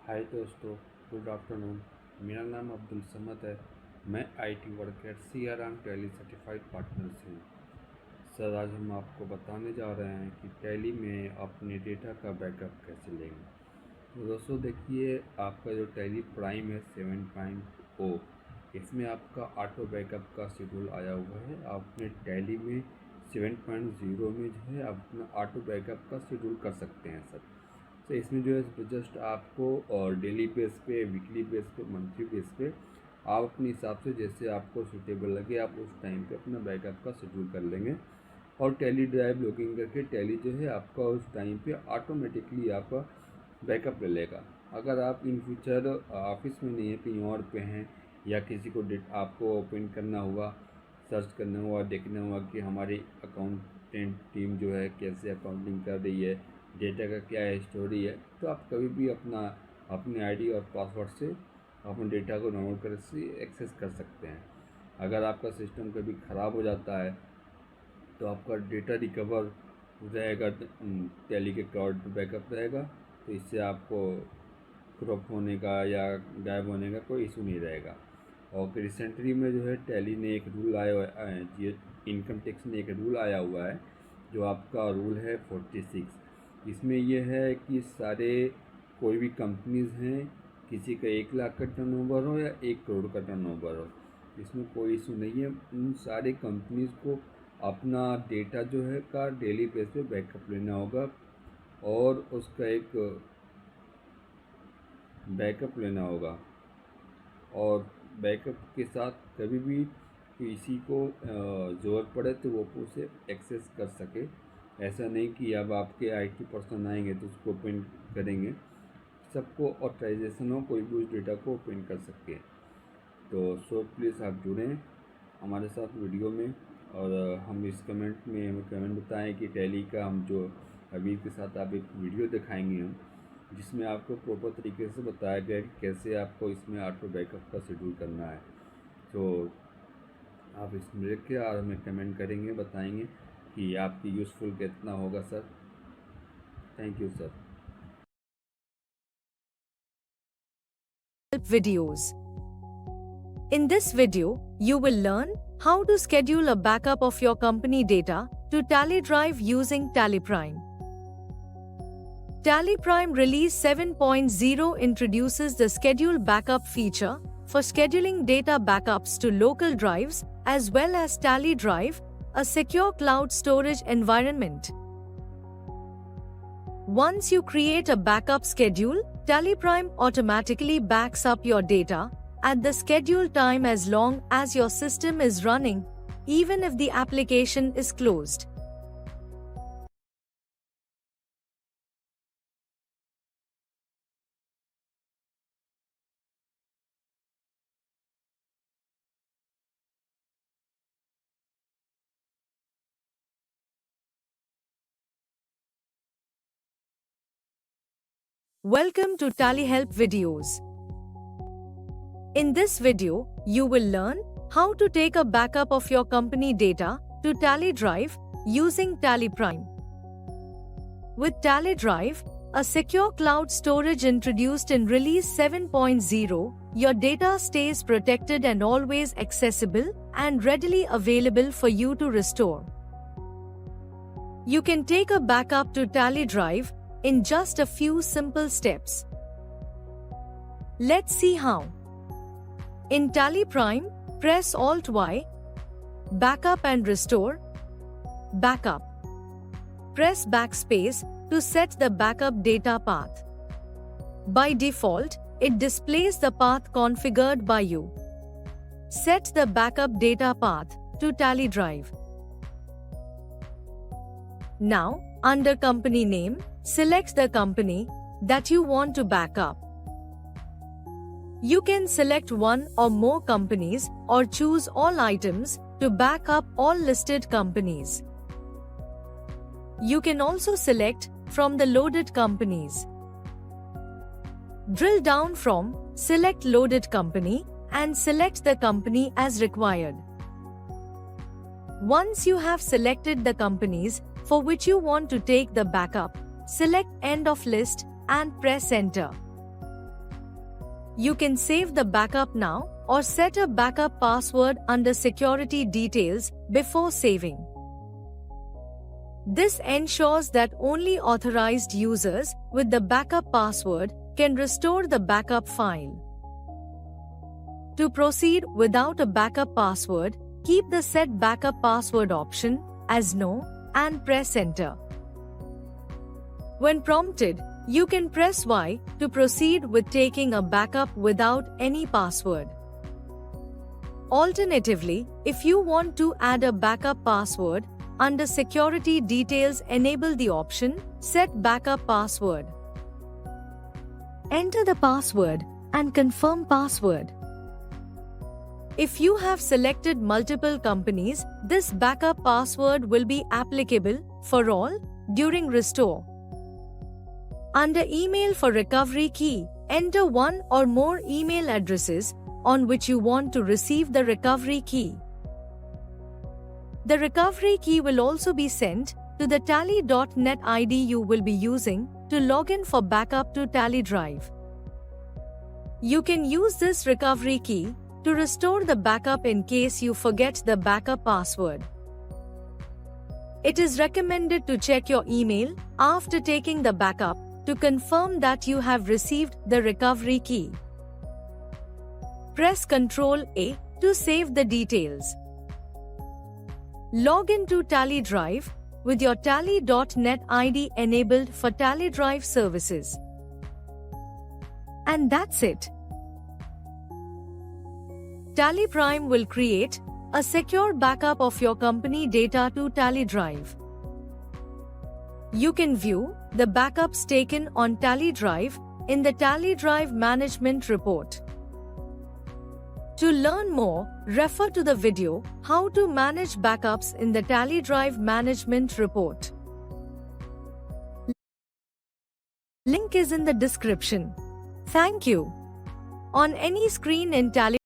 हाय दोस्तों, good afternoon. मेरा नाम अब्दुल समद है। मैं IT worker CRM tally certified partner से हूँ। सर, आज हम आपको बताने जा रहे हैं कि टैली में अपने डेटा का बैकअप कैसे लेंगे। तो दोस्तों देखिए, आपका जो टैली प्राइम है 7.0, इसमें आपका ऑटो बैकअप का शेड्यूल आया हुआ है। आप अपने टैली में 7.0 में जो है आप अपना ऑटो बैकअप का शेड्यूल कर सकते हैं सर। तो इसमें जो है जस्ट आपको और डेली बेस पे, वीकली बेस पे, मंथली बेस पे आप अपने हिसाब से जैसे आपको सूटेबल लगे आप उस टाइम पे अपना बैकअप का शेड्यूल कर लेंगे। और टैली ड्राइव लॉगिन करके टैली जो है आपका उस टाइम पे ऑटोमेटिकली आपका बैकअप ले लेगा। अगर आप इन फ्यूचर ऑफिस में नहीं है, कहीं और पे हैं, या किसी को आपको ओपन करना हुआ, सर्च करना हुआ, देखना हुआ कि हमारी अकाउंटेंट टीम जो है कैसे अकाउंटिंग कर रही है, डेटा का क्या स्टोरी है, तो आप कभी भी अपने आईडी और पासवर्ड से अपने डेटा को डाउनलोड कर से एक्सेस कर सकते हैं। अगर आपका सिस्टम कभी ख़राब हो जाता है तो आपका डेटा रिकवर रहेगा, टैली के क्लाउड बैकअप रहेगा, तो इससे आपको क्रॉप होने का या गायब होने का कोई इशू नहीं रहेगा। और रिसेंटली में जो है टैली ने एक रूल आया हुआ है, इनकम टैक्स ने एक रूल आया हुआ है, जो आपका रूल है 46। इसमें यह है कि सारे कोई भी कंपनीज़ हैं, किसी का 1 लाख का टर्नओवर हो या 1 करोड़ का टर्नओवर हो, इसमें कोई इशू नहीं है। उन सारे कंपनीज़ को अपना डेटा जो है का डेली बेस पे बैकअप लेना होगा, और उसका एक बैकअप लेना होगा। और बैकअप के साथ कभी भी किसी को ज़रूरत पड़े तो वो उसे एक्सेस कर सके। ऐसा नहीं कि अब आपके आईटी पर्सन आएंगे तो उसको ओपन करेंगे। सबको ऑथराइजेशन हो, कोई भी उस डेटा को ओपन कर सके। तो प्लीज़ आप जुड़ें हमारे साथ वीडियो में, और हम इस कमेंट में हमें कमेंट बताएं कि टैली का हम जो अभी के साथ आप एक वीडियो दिखाएंगे हम, जिसमें आपको प्रॉपर तरीके से बताया गया कि कैसे आपको इसमें ऑटो बैकअप का शेड्यूल करना है। तो आप इसमें देख के और हमें कमेंट करेंगे, बताएंगे कि आपकी यूज़फुल कितना होगा sir. Thank you sir. Videos. In this video, you will learn how to schedule a backup of your company data to TallyDrive using TallyPrime. TallyPrime Release 7.0 introduces the Schedule Backup feature for scheduling data backups to local drives as well as TallyDrive, a secure cloud storage environment. Once you create a backup schedule, TallyPrime automatically backs up your data at the scheduled time as long as your system is running, even if the application is closed. Welcome to TallyHelp videos. In this video, you will learn how to take a backup of your company data to TallyDrive using TallyPrime. With TallyDrive, a secure cloud storage introduced in Release 7.0, your data stays protected and always accessible and readily available for you to restore. You can take a backup to TallyDrive in just a few simple steps. Let's see how. In TallyPrime, press Alt-Y, Backup and Restore, Backup. Press Backspace to set the backup data path. By default, it displays the path configured by you. Set the backup data path to TallyDrive. Now, under Company Name, select the company that you want to back up. You can select one or more companies or choose all items to back up all listed companies. You can also select from the loaded companies. Drill down from Select Loaded Company and select the company as required. Once you have selected the companies for which you want to take the backup, select End of List and press Enter. you can save the backup now or set a backup password under security details before saving. This ensures that only authorized users with the backup password can restore the backup file. To proceed without a backup password, keep the Set Backup Password option as No and press Enter. When prompted, you can press Y to proceed with taking a backup without any password. Alternatively, if you want to add a backup password, under Security Details enable the option Set Backup Password. Enter the password and confirm password. If you have selected multiple companies, this backup password will be applicable for all during restore. Under Email for Recovery Key, enter one or more email addresses on which you want to receive the recovery key. The recovery key will also be sent to the Tally.net ID you will be using to log in for backup to Tally Drive. You can use this recovery key to restore the backup in case you forget the backup password. It is recommended to check your email after taking the backup to confirm that you have received the recovery key. Press Ctrl A to save the details. Log in to Tally Drive with your Tally.net ID enabled for Tally Drive services. And that's it. Tally Prime will create a secure backup of your company data to Tally Drive. You can view the backups taken on Tally Drive in the Tally Drive Management Report. To learn more, refer to the video How to Manage Backups in the Tally Drive Management Report. Link is in the description. Thank you. On any screen in Tally